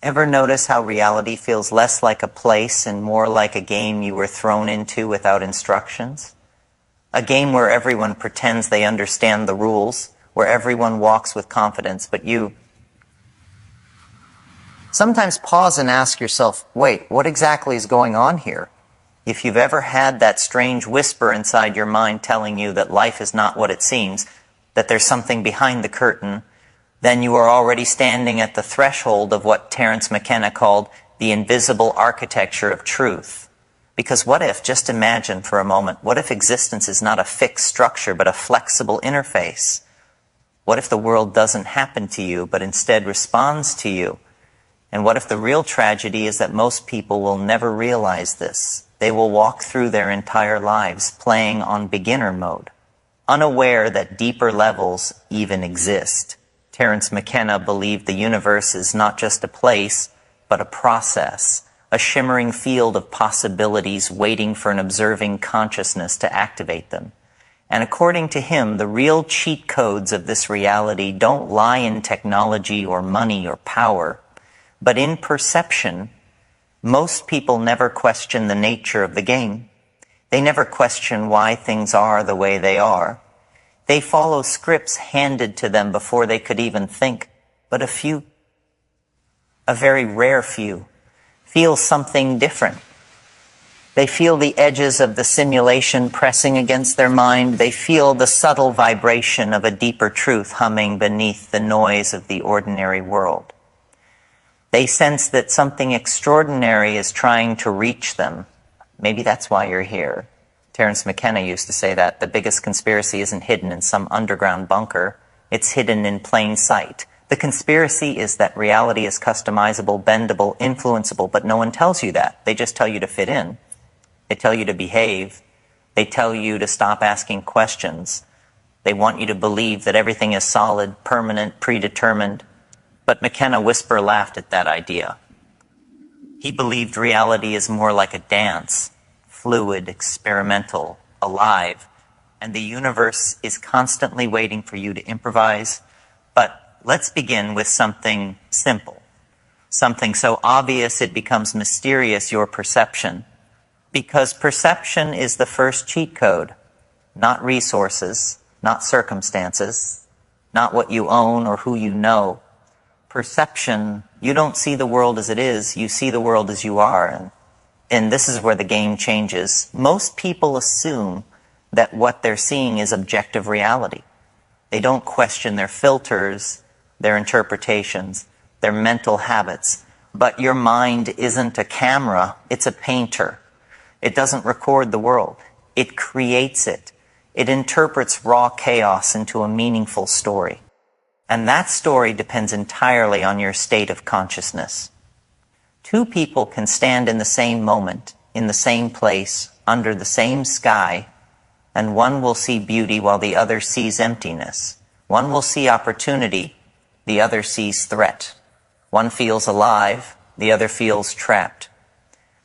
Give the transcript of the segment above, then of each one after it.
Ever notice how reality feels less like a place and more like a game you were thrown into without instructions? A game where everyone pretends they understand the rules, where everyone walks with confidence, but you sometimes pause and ask yourself, wait, what exactly is going on here? If you've ever had that strange whisper inside your mind telling you that life is not what it seems, that there's something behind the curtain, then you are already standing at the threshold of what Terence McKenna called the invisible architecture of truth. Because what if, just imagine for a moment, what if existence is not a fixed structure but a flexible interface? What if the world doesn't happen to you but instead responds to you? And what if the real tragedy is that most people will never realize this? They will walk through their entire lives playing on beginner mode, unaware that deeper levels even exist. Terence McKenna believed the universe is not just a place, but a process, a shimmering field of possibilities waiting for an observing consciousness to activate them. And according to him, the real cheat codes of this reality don't lie in technology or money or power, but in perception. Most people never question the nature of the game. They never question why things are the way they are. They follow scripts handed to them before they could even think. But a few, a very rare few, feel something different. They feel the edges of the simulation pressing against their mind. They feel the subtle vibration of a deeper truth humming beneath the noise of the ordinary world. They sense that something extraordinary is trying to reach them. Maybe that's why you're here. Terence McKenna used to say that the biggest conspiracy isn't hidden in some underground bunker. It's hidden in plain sight. The conspiracy is that reality is customizable, bendable, influenceable, but no one tells you that. They just tell you to fit in. They tell you to behave. They tell you to stop asking questions. They want you to believe that everything is solid, permanent, predetermined. But McKenna whisper laughed at that idea. He believed reality is more like a dance, fluid, experimental, alive, and the universe is constantly waiting for you to improvise. But let's begin with something simple, something so obvious it becomes mysterious, your perception. Because perception is the first cheat code, not resources, not circumstances, not what you own or who you know. Perception, you don't see the world as it is, you see the world as you are. And this is where the game changes. Most people assume that what they're seeing is objective reality. They don't question their filters, their interpretations, their mental habits. But your mind isn't a camera, it's a painter. It doesn't record the world. It creates it. It interprets raw chaos into a meaningful story. And that story depends entirely on your state of consciousness. Two people can stand in the same moment, in the same place, under the same sky, and one will see beauty while the other sees emptiness. One will see opportunity, the other sees threat. One feels alive, the other feels trapped.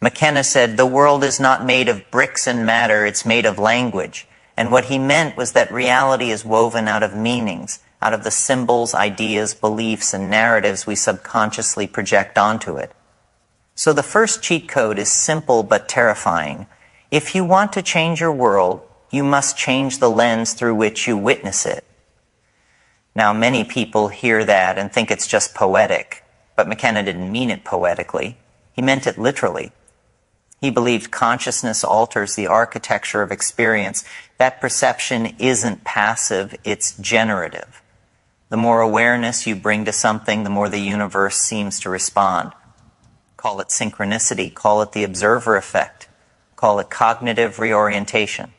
McKenna said, the world is not made of bricks and matter, it's made of language. And what he meant was that reality is woven out of meanings, out of the symbols, ideas, beliefs, and narratives we subconsciously project onto it. So the first cheat code is simple but terrifying. If you want to change your world, you must change the lens through which you witness it. Now, many people hear that and think it's just poetic, but McKenna didn't mean it poetically. He meant it literally. He believed consciousness alters the architecture of experience. That perception isn't passive, it's generative. The more awareness you bring to something, the more the universe seems to respond. Call it synchronicity, call it the observer effect, call it cognitive reorientation.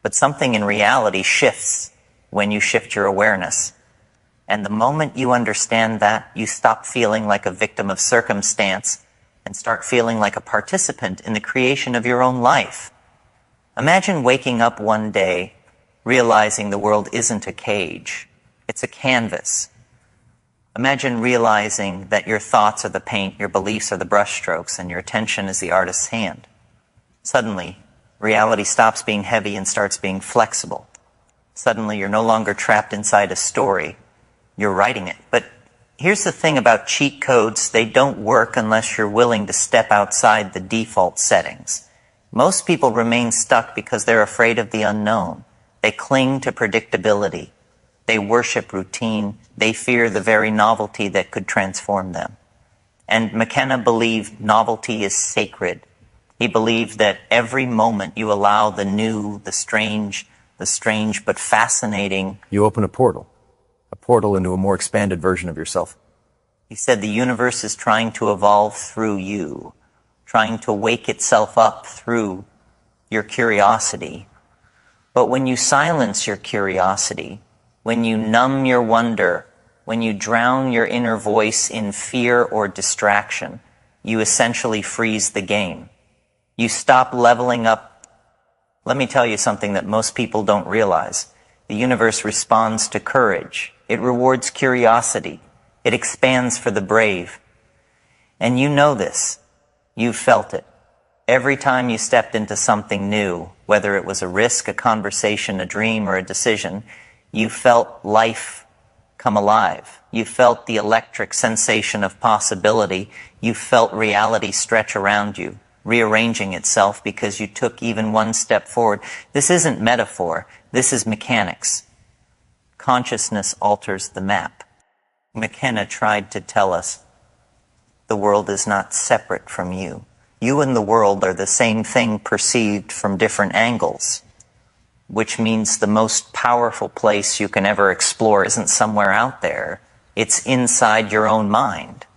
But something in reality shifts when you shift your awareness. And the moment you understand that, you stop feeling like a victim of circumstance and start feeling like a participant in the creation of your own life. Imagine waking up one day realizing the world isn't a cage, it's a canvas. Imagine realizing that your thoughts are the paint, your beliefs are the brushstrokes, and your attention is the artist's hand. Suddenly, reality stops being heavy and starts being flexible. Suddenly, you're no longer trapped inside a story. You're writing it. But Here's the thing about cheat codes. They don't work unless you're willing to step outside the default settings. Most people remain stuck because they're afraid of the unknown. They cling to predictability. They worship routine. They fear the very novelty that could transform them. And McKenna believed novelty is sacred. He believed that every moment you allow the new, the strange but fascinating. You open a portal into a more expanded version of yourself. He said the universe is trying to evolve through you, trying to wake itself up through your curiosity. But when you silence your curiosity, when you numb your wonder, when you drown your inner voice in fear or distraction, you essentially freeze the game. You stop leveling up. Let me tell you something that most people don't realize. The universe responds to courage. It rewards curiosity. It expands for the brave. And you know this. You've felt it. Every time you stepped into something new, whether it was a risk, a conversation, a dream, or a decision, you felt life come alive. You felt the electric sensation of possibility. You felt reality stretch around you, rearranging itself because you took even one step forward. This isn't metaphor. This is mechanics. Consciousness alters the map. McKenna tried to tell us the world is not separate from you. You and the world are the same thing perceived from different angles, which means the most powerful place you can ever explore isn't somewhere out there. It's inside your own mind.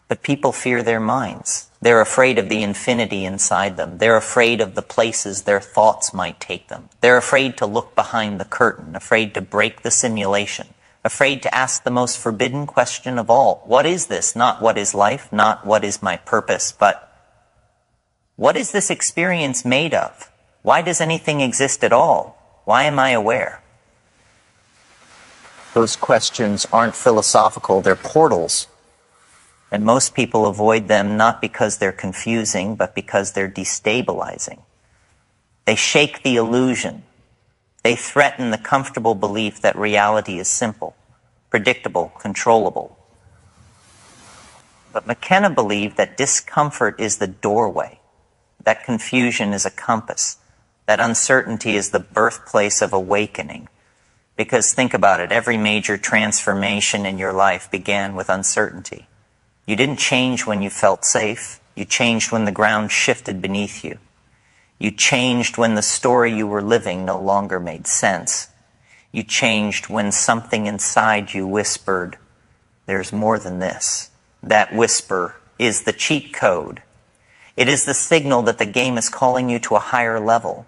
But people fear their minds. They're afraid of the infinity inside them. They're afraid of the places their thoughts might take them. They're afraid to look behind the curtain, afraid to break the simulation, afraid to ask the most forbidden question of all. What is this? Not what is life, not what is my purpose, but what is this experience made of? Why does anything exist at all? Why am I aware? Those questions aren't philosophical, they're portals. And most people avoid them not because they're confusing, but because they're destabilizing. They shake the illusion. They threaten the comfortable belief that reality is simple, predictable, controllable. But McKenna believed that discomfort is the doorway, that confusion is a compass, that uncertainty is the birthplace of awakening. Because think about it, every major transformation in your life began with uncertainty. You didn't change when you felt safe. You changed when the ground shifted beneath you. You changed when the story you were living no longer made sense. You changed when something inside you whispered, there's more than this. That whisper is the cheat code. It is the signal that the game is calling you to a higher level.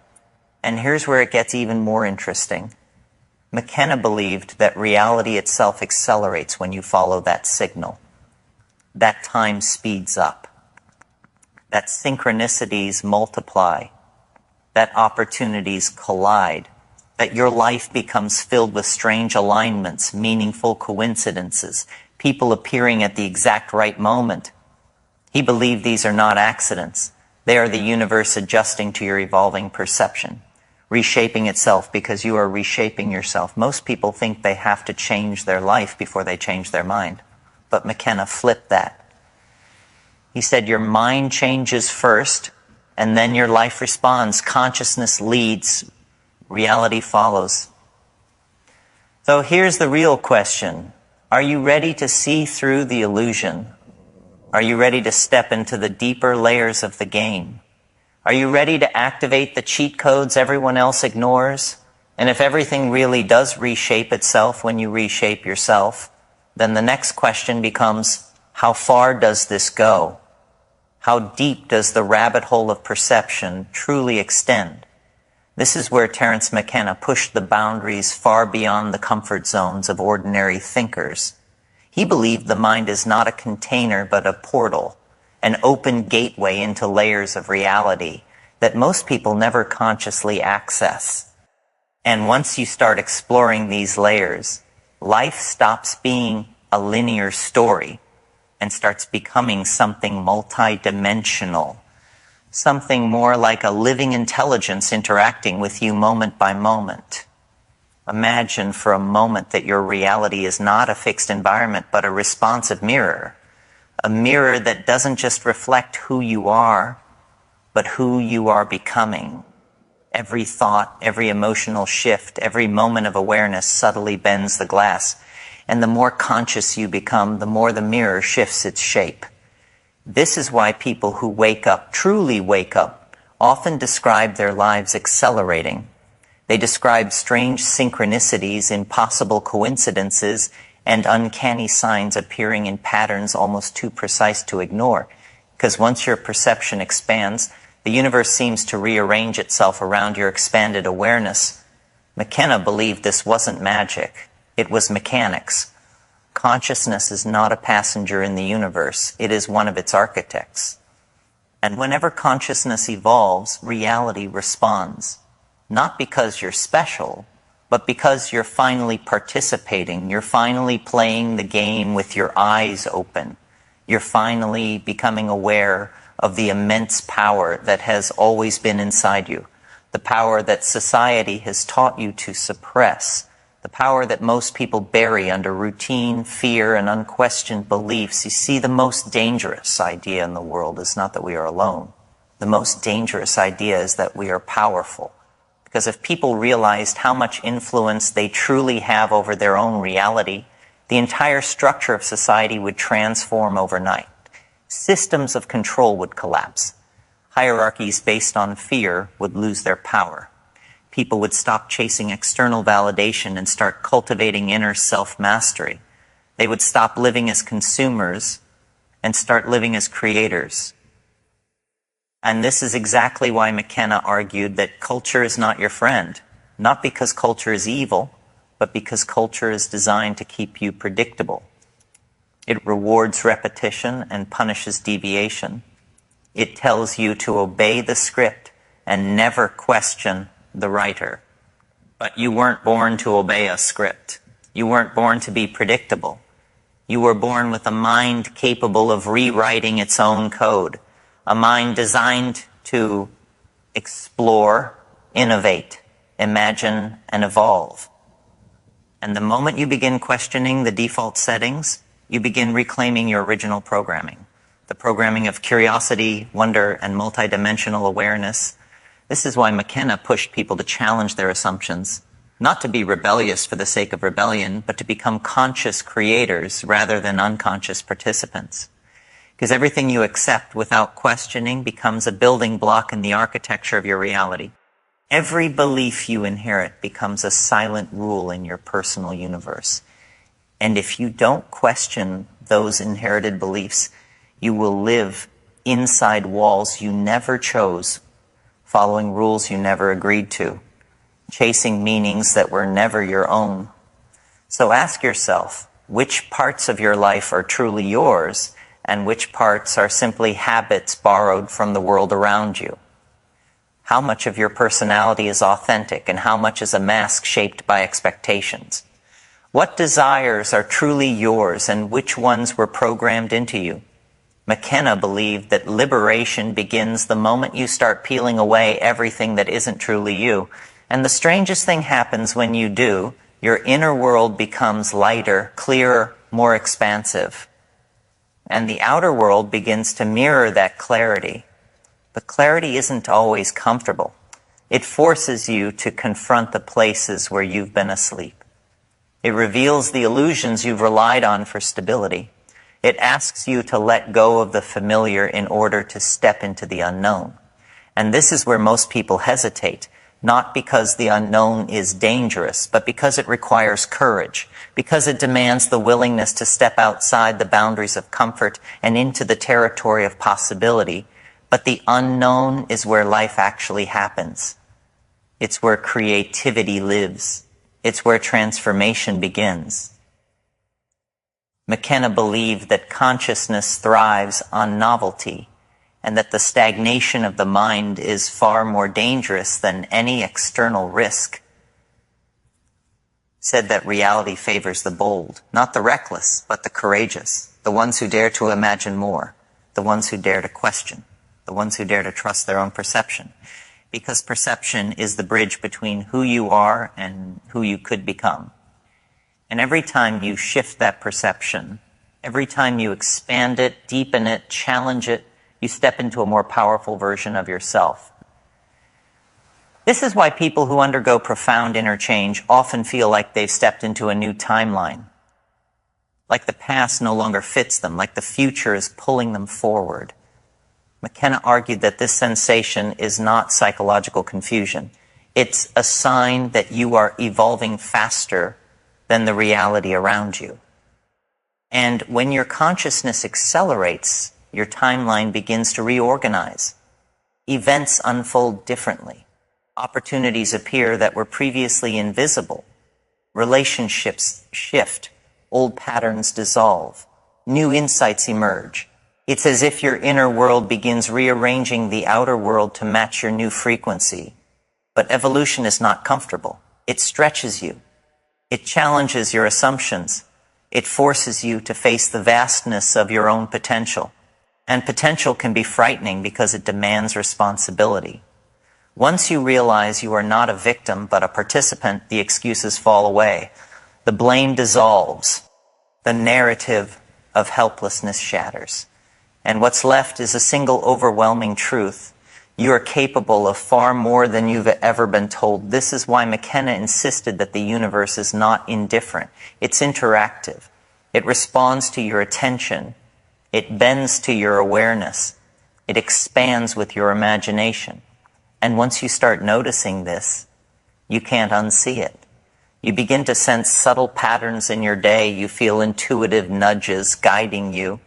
And here's where it gets even more interesting. McKenna believed that reality itself accelerates when you follow that signal. That time speeds up, that synchronicities multiply, that opportunities collide, that your life becomes filled with strange alignments, meaningful coincidences, people appearing at the exact right moment. He believed these are not accidents. They are the universe adjusting to your evolving perception, reshaping itself because you are reshaping yourself. Most people think they have to change their life before they change their mind. But McKenna flipped that. He said your mind changes first, and then your life responds. Consciousness leads, reality follows. So here's the real question. Are you ready to see through the illusion? Are you ready to step into the deeper layers of the game? Are you ready to activate the cheat codes everyone else ignores? And if everything really does reshape itself when you reshape yourself, then the next question becomes, how far does this go? How deep does the rabbit hole of perception truly extend? This is where Terence McKenna pushed the boundaries far beyond the comfort zones of ordinary thinkers. He believed the mind is not a container but a portal, an open gateway into layers of reality that most people never consciously access. And once you start exploring these layers, life stops being a linear story and starts becoming something multidimensional, something more like a living intelligence interacting with you moment by moment. Imagine for a moment that your reality is not a fixed environment, but a responsive mirror. A mirror that doesn't just reflect who you are, but who you are becoming. Every thought, every emotional shift, every moment of awareness subtly bends the glass. And the more conscious you become, the more the mirror shifts its shape. This is why people who wake up, truly wake up, often describe their lives accelerating. They describe strange synchronicities, impossible coincidences, and uncanny signs appearing in patterns almost too precise to ignore. Because once your perception expands, the universe seems to rearrange itself around your expanded awareness. McKenna believed this wasn't magic. It was mechanics. Consciousness is not a passenger in the universe. It is one of its architects. And whenever consciousness evolves, reality responds. Not because you're special, but because you're finally participating. You're finally playing the game with your eyes open. You're finally becoming aware of the immense power that has always been inside you. The power that society has taught you to suppress. The power that most people bury under routine, fear, and unquestioned beliefs. You see, the most dangerous idea in the world is not that we are alone. The most dangerous idea is that we are powerful. Because if people realized how much influence they truly have over their own reality, the entire structure of society would transform overnight. Systems of control would collapse. Hierarchies based on fear would lose their power. People would stop chasing external validation and start cultivating inner self-mastery. They would stop living as consumers and start living as creators. And this is exactly why McKenna argued that culture is not your friend, not because culture is evil, but because culture is designed to keep you predictable. It rewards repetition and punishes deviation. It tells you to obey the script and never question the writer. But you weren't born to obey a script. You weren't born to be predictable. You were born with a mind capable of rewriting its own code. A mind designed to explore, innovate, imagine, and evolve. And the moment you begin questioning the default settings, you begin reclaiming your original programming. The programming of curiosity, wonder, and multidimensional awareness. This is why McKenna pushed people to challenge their assumptions, not to be rebellious for the sake of rebellion, but to become conscious creators rather than unconscious participants. Because everything you accept without questioning becomes a building block in the architecture of your reality. Every belief you inherit becomes a silent rule in your personal universe. And if you don't question those inherited beliefs, you will live inside walls you never chose, following rules you never agreed to, chasing meanings that were never your own. So ask yourself, which parts of your life are truly yours, and which parts are simply habits borrowed from the world around you? How much of your personality is authentic, and how much is a mask shaped by expectations? What desires are truly yours, and which ones were programmed into you? McKenna believed that liberation begins the moment you start peeling away everything that isn't truly you. And the strangest thing happens when you do. Your inner world becomes lighter, clearer, more expansive. And the outer world begins to mirror that clarity. But clarity isn't always comfortable. It forces you to confront the places where you've been asleep. It reveals the illusions you've relied on for stability. It asks you to let go of the familiar in order to step into the unknown. And this is where most people hesitate, not because the unknown is dangerous, but because it requires courage, because it demands the willingness to step outside the boundaries of comfort and into the territory of possibility. But the unknown is where life actually happens. It's where creativity lives. It's where transformation begins. McKenna believed that consciousness thrives on novelty, and that the stagnation of the mind is far more dangerous than any external risk. Said that reality favors the bold, not the reckless, but the courageous, the ones who dare to imagine more, the ones who dare to question, the ones who dare to trust their own perception. because perception is the bridge between who you are and who you could become. And every time you shift that perception, every time you expand it, deepen it, challenge it, you step into a more powerful version of yourself. This is why people who undergo profound inner change often feel like they've stepped into a new timeline, like the past no longer fits them, like the future is pulling them forward. McKenna argued that this sensation is not psychological confusion. It's a sign that you are evolving faster than the reality around you. And when your consciousness accelerates, your timeline begins to reorganize. Events unfold differently. Opportunities appear that were previously invisible. Relationships shift. Old patterns dissolve. New insights emerge. It's as if your inner world begins rearranging the outer world to match your new frequency. But evolution is not comfortable. It stretches you. It challenges your assumptions. It forces you to face the vastness of your own potential. And potential can be frightening because it demands responsibility. Once you realize you are not a victim but a participant, the excuses fall away. The blame dissolves. The narrative of helplessness shatters. And what's left is a single overwhelming truth. You are capable of far more than you've ever been told. This is why McKenna insisted that the universe is not indifferent. It's interactive. It responds to your attention. It bends to your awareness. It expands with your imagination. And once you start noticing this, you can't unsee it. You begin to sense subtle patterns in your day. You feel intuitive nudges guiding you.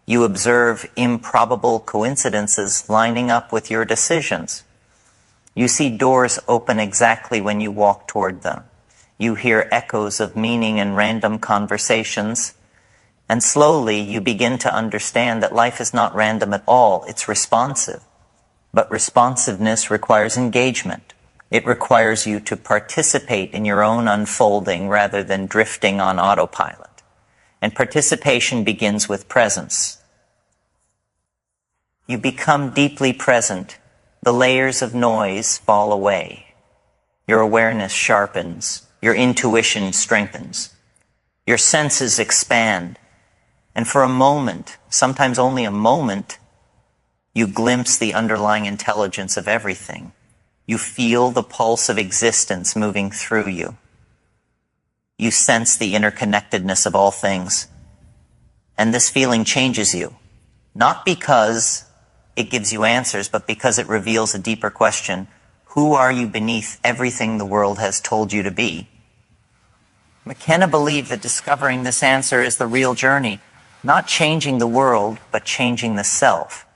You observe improbable coincidences lining up with your decisions. You see doors open exactly when you walk toward them. You hear echoes of meaning in random conversations. And slowly you begin to understand that life is not random at all. It's responsive. But responsiveness requires engagement. It requires you to participate in your own unfolding rather than drifting on autopilot. And participation begins with presence. You become deeply present. The layers of noise fall away. Your awareness sharpens. Your intuition strengthens. Your senses expand. And for a moment, sometimes only a moment, you glimpse the underlying intelligence of everything. You feel the pulse of existence moving through you. You sense the interconnectedness of all things. And this feeling changes you. Not because it gives you answers, but because it reveals a deeper question. Who are you beneath everything the world has told you to be? McKenna believed that discovering this answer is the real journey. Not changing the world, but changing the self.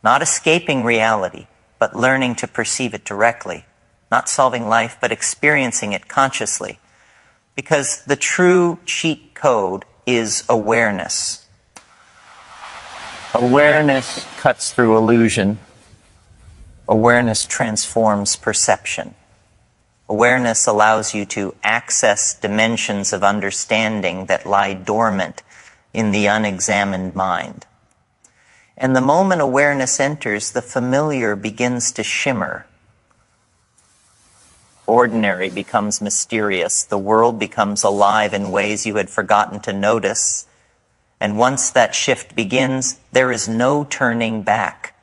Not escaping reality, but learning to perceive it directly. Not solving life, but experiencing it consciously. Because the true cheat code is awareness. Awareness cuts through illusion. Awareness transforms perception. Awareness allows you to access dimensions of understanding that lie dormant in the unexamined mind. And the moment awareness enters, the familiar begins to shimmer. Ordinary becomes mysterious. The world becomes alive in ways you had forgotten to notice. And once that shift begins, there is no turning back.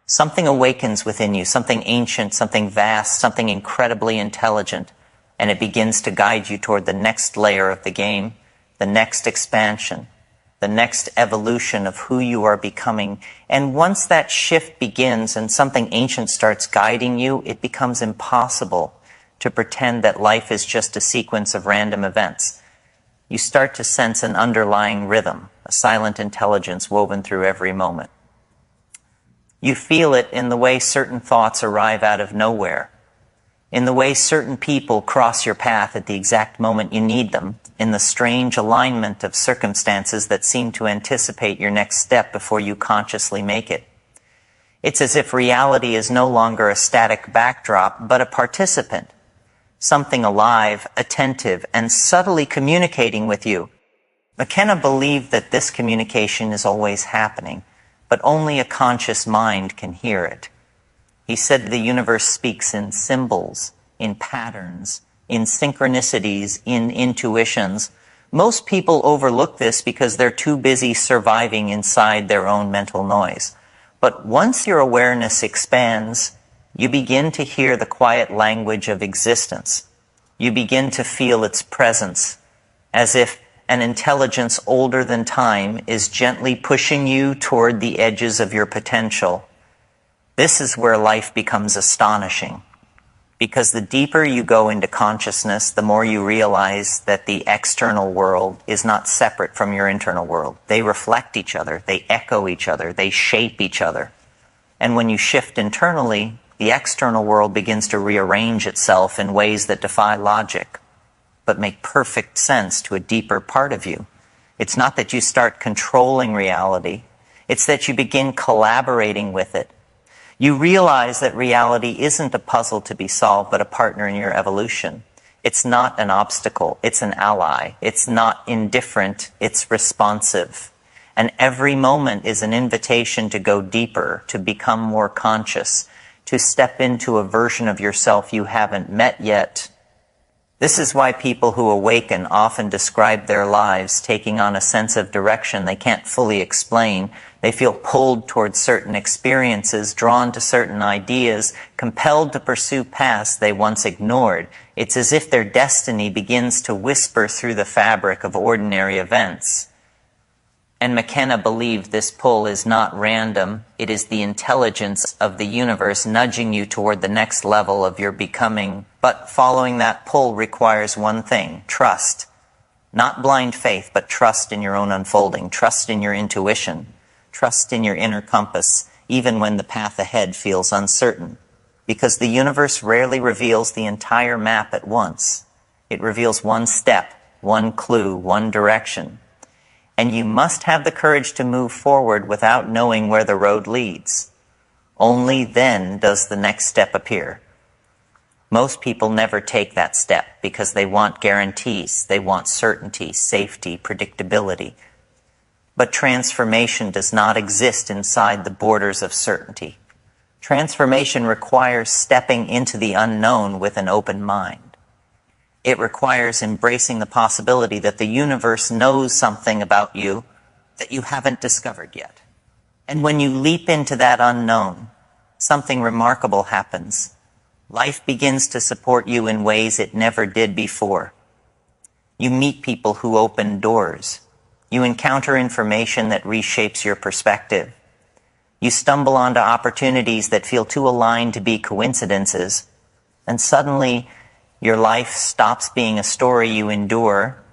Something awakens within you, something ancient, something vast, something incredibly intelligent, and it begins to guide you toward the next layer of the game, the next expansion, the next evolution of who you are becoming. And once that shift begins and something ancient starts guiding you, it becomes impossible to pretend that life is just a sequence of random events. You start to sense an underlying rhythm, a silent intelligence woven through every moment. You feel it in the way certain thoughts arrive out of nowhere, in the way certain people cross your path at the exact moment you need them, in the strange alignment of circumstances that seem to anticipate your next step before you consciously make it. It's as if reality is no longer a static backdrop, but a participant, something alive, attentive, and subtly communicating with you. McKenna believed that this communication is always happening, but only a conscious mind can hear it. He said the universe speaks in symbols, in patterns, in synchronicities, in intuitions. Most people overlook this because they're too busy surviving inside their own mental noise. But once your awareness expands, you begin to hear the quiet language of existence. You begin to feel its presence, as if an intelligence older than time is gently pushing you toward the edges of your potential. This is where life becomes astonishing, because the deeper you go into consciousness, the more you realize that the external world is not separate from your internal world. They reflect each other, they echo each other, they shape each other. And when you shift internally, the external world begins to rearrange itself in ways that defy logic, but make perfect sense to a deeper part of you. It's not that you start controlling reality, it's that you begin collaborating with it. You realize that reality isn't a puzzle to be solved, but a partner in your evolution. It's not an obstacle, it's an ally. It's not indifferent, it's responsive. And every moment is an invitation to go deeper, to become more conscious, to step into a version of yourself you haven't met yet. This is why people who awaken often describe their lives taking on a sense of direction they can't fully explain. They feel pulled towards certain experiences, drawn to certain ideas, compelled to pursue paths they once ignored. It's as if their destiny begins to whisper through the fabric of ordinary events. And McKenna believed this pull is not random. It is the intelligence of the universe nudging you toward the next level of your becoming. But following that pull requires one thing: trust. Not blind faith, but trust in your own unfolding, trust in your intuition, trust in your inner compass, even when the path ahead feels uncertain. Because the universe rarely reveals the entire map at once. It reveals one step, one clue, one direction. And you must have the courage to move forward without knowing where the road leads. Only then does the next step appear. Most people never take that step because they want guarantees, they want certainty, safety, predictability. But transformation does not exist inside the borders of certainty. Transformation requires stepping into the unknown with an open mind. It requires embracing the possibility that the universe knows something about you that you haven't discovered yet. And when you leap into that unknown, something remarkable happens. Life begins to support you in ways it never did before. You meet people who open doors. You encounter information that reshapes your perspective. You stumble onto opportunities that feel too aligned to be coincidences, and suddenly your life stops being a story you endure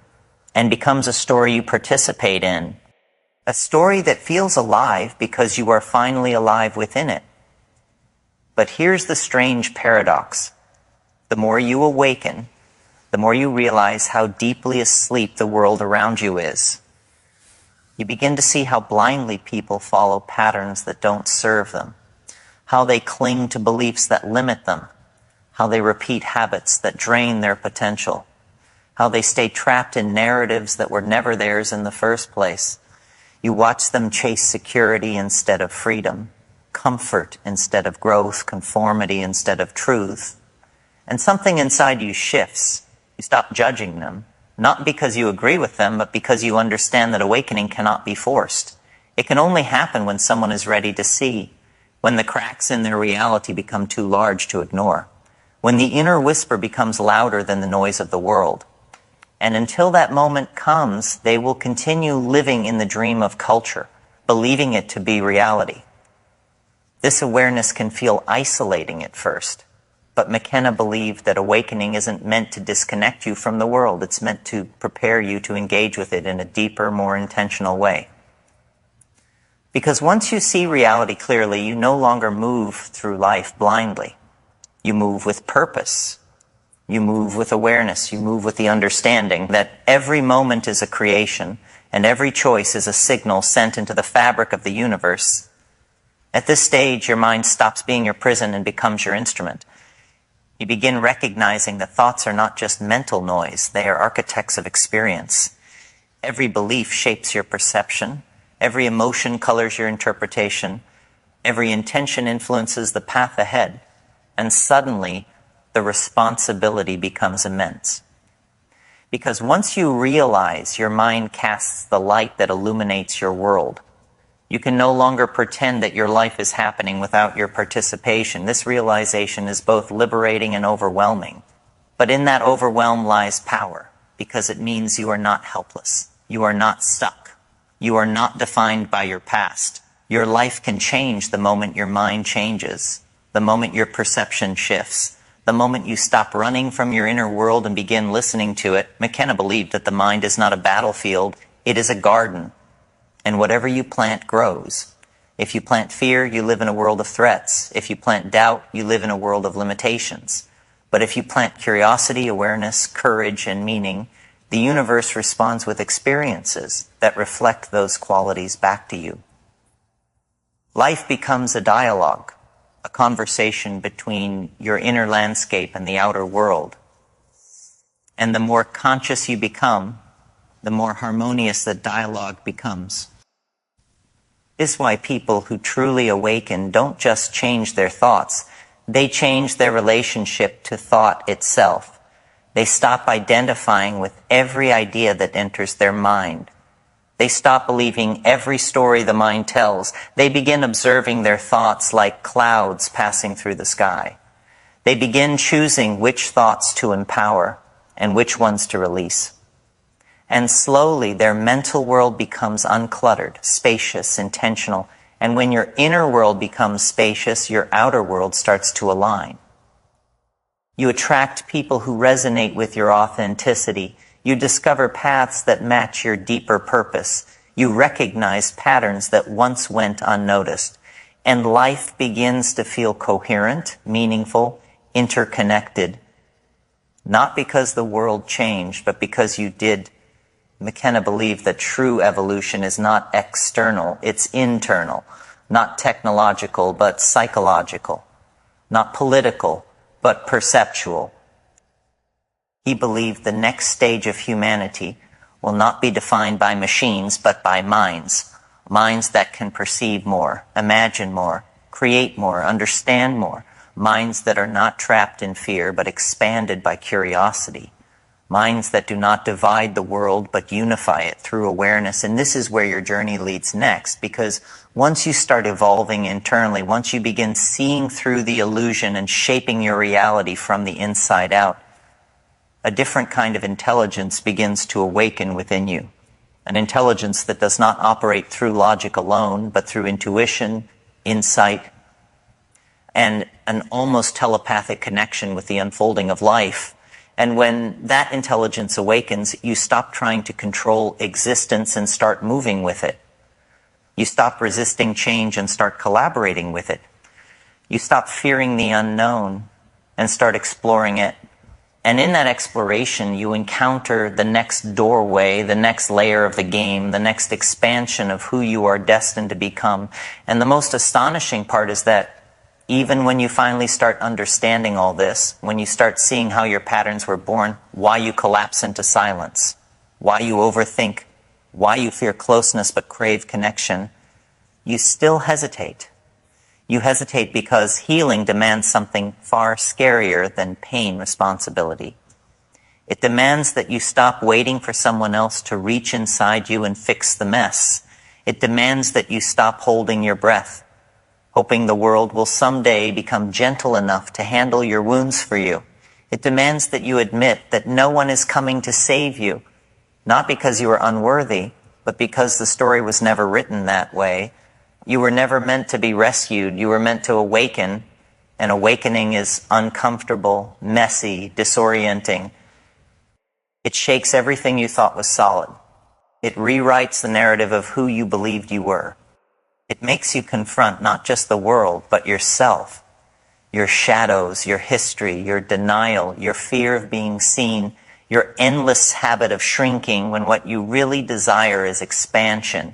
and becomes a story you participate in. A story that feels alive because you are finally alive within it. But here's the strange paradox. The more you awaken, the more you realize how deeply asleep the world around you is. You begin to see how blindly people follow patterns that don't serve them, how they cling to beliefs that limit them, how they repeat habits that drain their potential, how they stay trapped in narratives that were never theirs in the first place. You watch them chase security instead of freedom, comfort instead of growth, conformity instead of truth. And something inside you shifts. You stop judging them, not because you agree with them, but because you understand that awakening cannot be forced. It can only happen when someone is ready to see, when the cracks in their reality become too large to ignore, when the inner whisper becomes louder than the noise of the world. And until that moment comes, they will continue living in the dream of culture, believing it to be reality. This awareness can feel isolating at first, but McKenna believed that awakening isn't meant to disconnect you from the world. It's meant to prepare you to engage with it in a deeper, more intentional way. Because once you see reality clearly, you no longer move through life blindly. You move with purpose. You move with awareness. You move with the understanding that every moment is a creation and every choice is a signal sent into the fabric of the universe. At this stage, your mind stops being your prison and becomes your instrument. You begin recognizing that thoughts are not just mental noise. They are architects of experience. Every belief shapes your perception. Every emotion colors your interpretation. Every intention influences the path ahead, and suddenly the responsibility becomes immense. Because once you realize your mind casts the light that illuminates your world, you can no longer pretend that your life is happening without your participation. This realization is both liberating and overwhelming. But in that overwhelm lies power, because it means you are not helpless. You are not stuck. You are not defined by your past. Your life can change the moment your mind changes, the moment your perception shifts, the moment you stop running from your inner world and begin listening to it. McKenna believed that the mind is not a battlefield, it is a garden. And whatever you plant grows. If you plant fear, you live in a world of threats. If you plant doubt, you live in a world of limitations. But if you plant curiosity, awareness, courage, and meaning, the universe responds with experiences that reflect those qualities back to you. Life becomes a dialogue, a conversation between your inner landscape and the outer world. And the more conscious you become, the more harmonious the dialogue becomes. This is why people who truly awaken don't just change their thoughts, they change their relationship to thought itself. They stop identifying with every idea that enters their mind. They stop believing every story the mind tells. They begin observing their thoughts like clouds passing through the sky. They begin choosing which thoughts to empower and which ones to release. And slowly their mental world becomes uncluttered, spacious, intentional. And when your inner world becomes spacious, your outer world starts to align. You attract people who resonate with your authenticity. You discover paths that match your deeper purpose. You recognize patterns that once went unnoticed. And life begins to feel coherent, meaningful, interconnected. Not because the world changed, but because you did. McKenna believed that true evolution is not external, it's internal. Not technological, but psychological. Not political, but perceptual. He believed the next stage of humanity will not be defined by machines, but by minds. Minds that can perceive more, imagine more, create more, understand more. Minds that are not trapped in fear, but expanded by curiosity. Minds that do not divide the world, but unify it through awareness. And this is where your journey leads next, because once you start evolving internally, once you begin seeing through the illusion and shaping your reality from the inside out, a different kind of intelligence begins to awaken within you. An intelligence that does not operate through logic alone, but through intuition, insight, and an almost telepathic connection with the unfolding of life. And when that intelligence awakens, you stop trying to control existence and start moving with it. You stop resisting change and start collaborating with it. You stop fearing the unknown and start exploring it. And in that exploration, you encounter the next doorway, the next layer of the game, the next expansion of who you are destined to become. And the most astonishing part is that even when you finally start understanding all this, when you start seeing how your patterns were born, why you collapse into silence, why you overthink, why you fear closeness but crave connection, you still hesitate. You hesitate because healing demands something far scarier than pain responsibility. It demands that you stop waiting for someone else to reach inside you and fix the mess. It demands that you stop holding your breath, hoping the world will someday become gentle enough to handle your wounds for you. It demands that you admit that no one is coming to save you, not because you are unworthy, but because the story was never written that way. You were never meant to be rescued. You were meant to awaken, and awakening is uncomfortable, messy, disorienting. It shakes everything you thought was solid. It rewrites the narrative of who you believed you were. It makes you confront not just the world, but yourself, your shadows, your history, your denial, your fear of being seen, your endless habit of shrinking when what you really desire is expansion.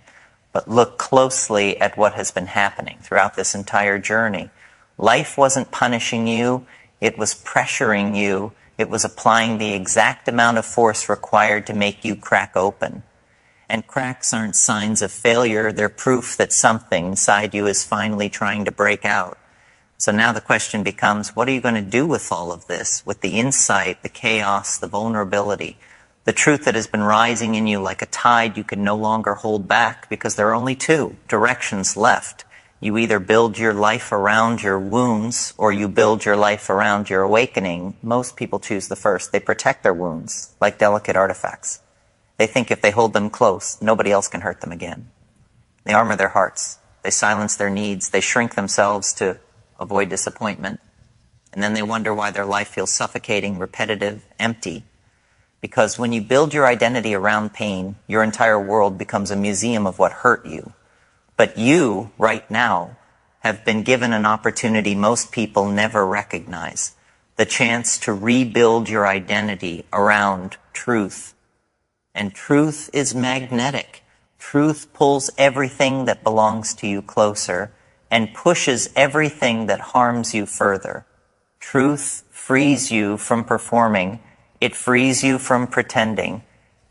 But look closely at what has been happening throughout this entire journey. Life wasn't punishing you, it was pressuring you, it was applying the exact amount of force required to make you crack open. And cracks aren't signs of failure, they're proof that something inside you is finally trying to break out. So now the question becomes, what are you going to do with all of this? With the insight, the chaos, the vulnerability, the truth that has been rising in you like a tide you can no longer hold back, because there are only two directions left. You either build your life around your wounds or you build your life around your awakening. Most people choose the first. They protect their wounds like delicate artifacts. They think if they hold them close, nobody else can hurt them again. They armor their hearts. They silence their needs. They shrink themselves to avoid disappointment. And then they wonder why their life feels suffocating, repetitive, empty. Because when you build your identity around pain, your entire world becomes a museum of what hurt you. But you, right now, have been given an opportunity most people never recognize. The chance to rebuild your identity around truth. And truth is magnetic. Truth pulls everything that belongs to you closer and pushes everything that harms you further. Truth frees you from performing. It frees you from pretending.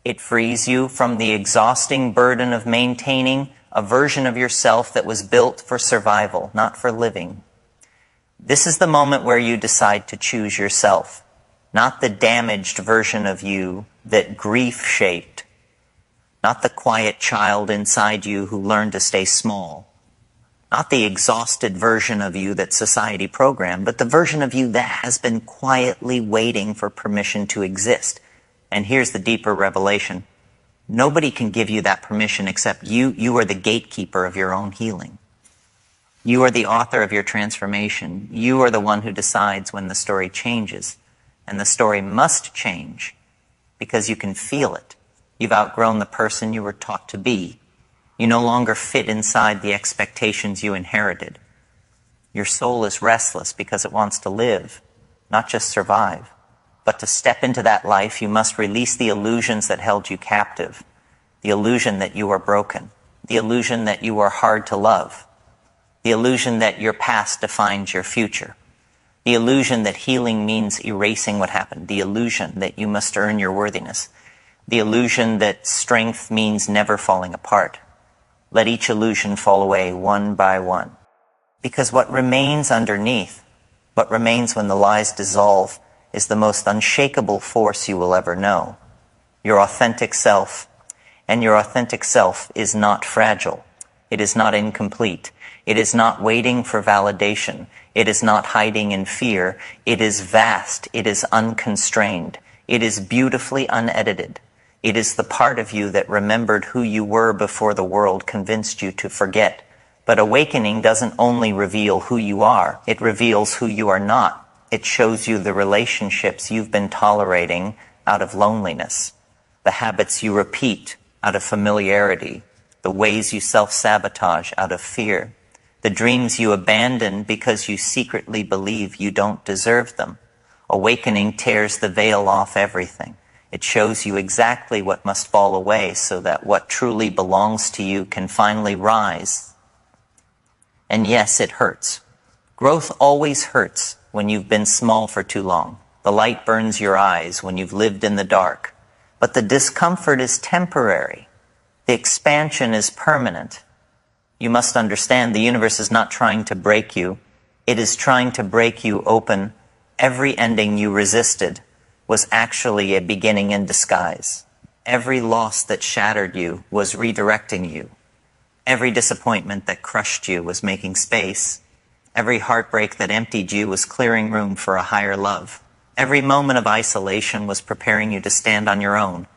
It frees you from the exhausting burden of maintaining a version of yourself that was built for survival, not for living. This is the moment where you decide to choose yourself, not the damaged version of you that grief shaped, not the quiet child inside you who learned to stay small, not the exhausted version of you that society programmed, but the version of you that has been quietly waiting for permission to exist. And here's the deeper revelation. Nobody can give you that permission except you. You are the gatekeeper of your own healing. You are the author of your transformation. You are the one who decides when the story changes. And the story must change because you can feel it. You've outgrown the person you were taught to be. You no longer fit inside the expectations you inherited. Your soul is restless because it wants to live, not just survive. But to step into that life, you must release the illusions that held you captive. The illusion that you are broken. The illusion that you are hard to love. The illusion that your past defines your future. The illusion that healing means erasing what happened. The illusion that you must earn your worthiness. The illusion that strength means never falling apart. Let each illusion fall away one by one. Because what remains underneath, what remains when the lies dissolve, is the most unshakable force you will ever know. Your authentic self. And your authentic self is not fragile. It is not incomplete. It is not waiting for validation. It is not hiding in fear. It is vast. It is unconstrained. It is beautifully unedited. It is the part of you that remembered who you were before the world convinced you to forget. But awakening doesn't only reveal who you are. It reveals who you are not. It shows you the relationships you've been tolerating out of loneliness, the habits you repeat out of familiarity, the ways you self-sabotage out of fear, the dreams you abandon because you secretly believe you don't deserve them. Awakening tears the veil off everything. It shows you exactly what must fall away so that what truly belongs to you can finally rise. And yes, it hurts. Growth always hurts when you've been small for too long. The light burns your eyes when you've lived in the dark. But the discomfort is temporary. The expansion is permanent. You must understand the universe is not trying to break you. It is trying to break you open. Every ending you resisted was actually a beginning in disguise. Every loss that shattered you was redirecting you. Every disappointment that crushed you was making space. Every heartbreak that emptied you was clearing room for a higher love. Every moment of isolation was preparing you to stand on your own.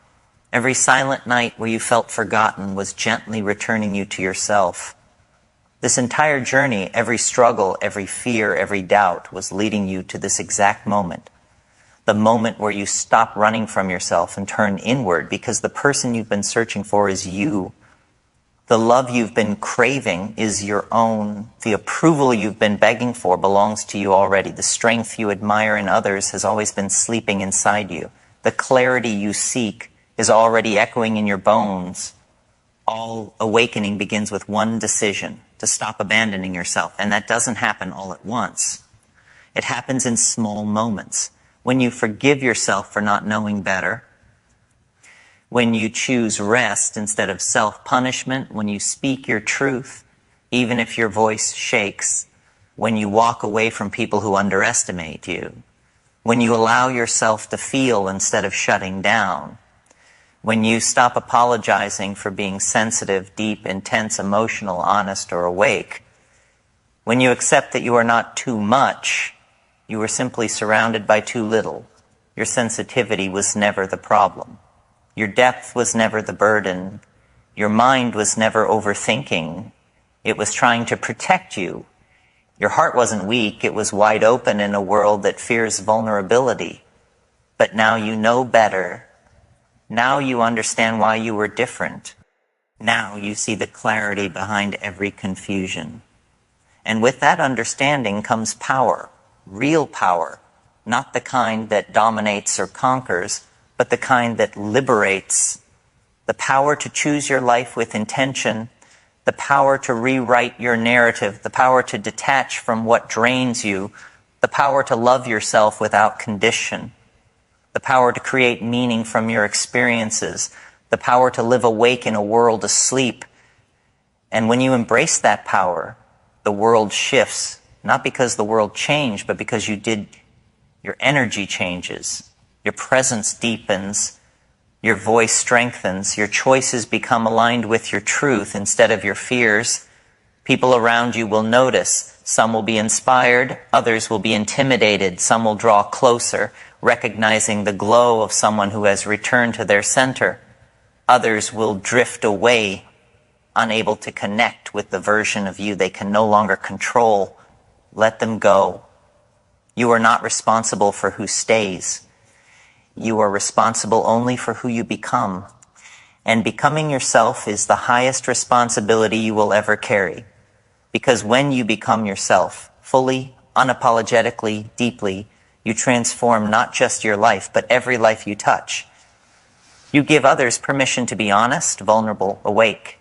Every silent night where you felt forgotten was gently returning you to yourself. This entire journey, every struggle, every fear, every doubt was leading you to this exact moment. The moment where you stop running from yourself and turn inward because the person you've been searching for is you. The love you've been craving is your own. The approval you've been begging for belongs to you already. The strength you admire in others has always been sleeping inside you. The clarity you seek is already echoing in your bones. All awakening begins with one decision, to stop abandoning yourself. And that doesn't happen all at once. It happens in small moments. When you forgive yourself for not knowing better, when you choose rest instead of self-punishment, when you speak your truth, even if your voice shakes, when you walk away from people who underestimate you, when you allow yourself to feel instead of shutting down, when you stop apologizing for being sensitive, deep, intense, emotional, honest, or awake, when you accept that you are not too much, you are simply surrounded by too little. Your sensitivity was never the problem. Your depth was never the burden. Your mind was never overthinking. It was trying to protect you. Your heart wasn't weak. It was wide open in a world that fears vulnerability. But now you know better. Now you understand why you were different. Now you see the clarity behind every confusion. And with that understanding comes power, real power, not the kind that dominates or conquers, but the kind that liberates. The power to choose your life with intention, the power to rewrite your narrative, the power to detach from what drains you, the power to love yourself without condition, the power to create meaning from your experiences, the power to live awake in a world asleep. And when you embrace that power, the world shifts, not because the world changed, but because you did. Your energy changes, your presence deepens, your voice strengthens, your choices become aligned with your truth instead of your fears. People around you will notice. Some will be inspired, others will be intimidated, some will draw closer, recognizing the glow of someone who has returned to their center. Others will drift away, unable to connect with the version of you they can no longer control. Let them go. You are not responsible for who stays. You are responsible only for who you become. And becoming yourself is the highest responsibility you will ever carry. Because when you become yourself, fully, unapologetically, deeply, you transform not just your life, but every life you touch. You give others permission to be honest, vulnerable, awake.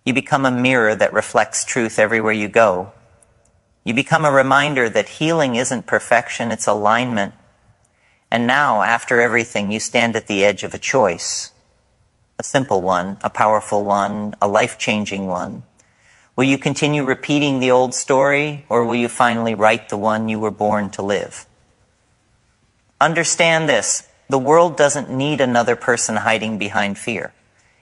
You become a mirror that reflects truth everywhere you go. You become a reminder that healing isn't perfection, it's alignment. And now, after everything, you stand at the edge of a choice. A simple one, a powerful one, a life-changing one. Will you continue repeating the old story, or will you finally write the one you were born to live? Understand this. The world doesn't need another person hiding behind fear.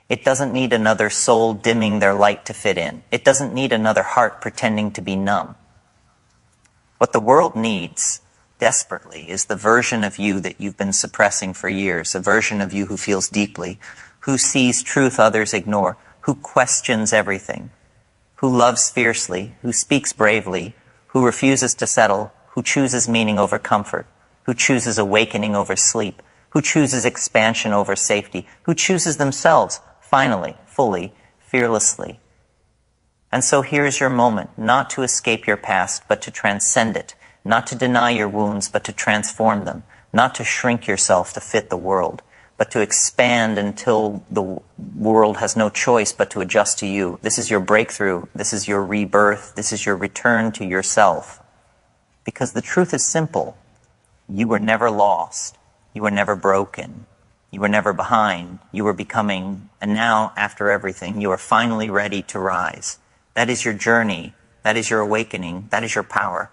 It doesn't need another soul dimming their light to fit in. It doesn't need another heart pretending to be numb. What the world needs, desperately, is the version of you that you've been suppressing for years, a version of you who feels deeply, who sees truth others ignore, who questions everything, who loves fiercely, who speaks bravely, who refuses to settle, who chooses meaning over comfort, who chooses awakening over sleep, who chooses expansion over safety, who chooses themselves, finally, fully, fearlessly. And so here's your moment, not to escape your past, but to transcend it, not to deny your wounds, but to transform them, not to shrink yourself to fit the world, but to expand until the world has no choice but to adjust to you. This is your breakthrough. This is your rebirth. This is your return to yourself. Because the truth is simple. You were never lost. You were never broken. You were never behind. You were becoming. And now, after everything, you are finally ready to rise. That is your journey. That is your awakening. That is your power.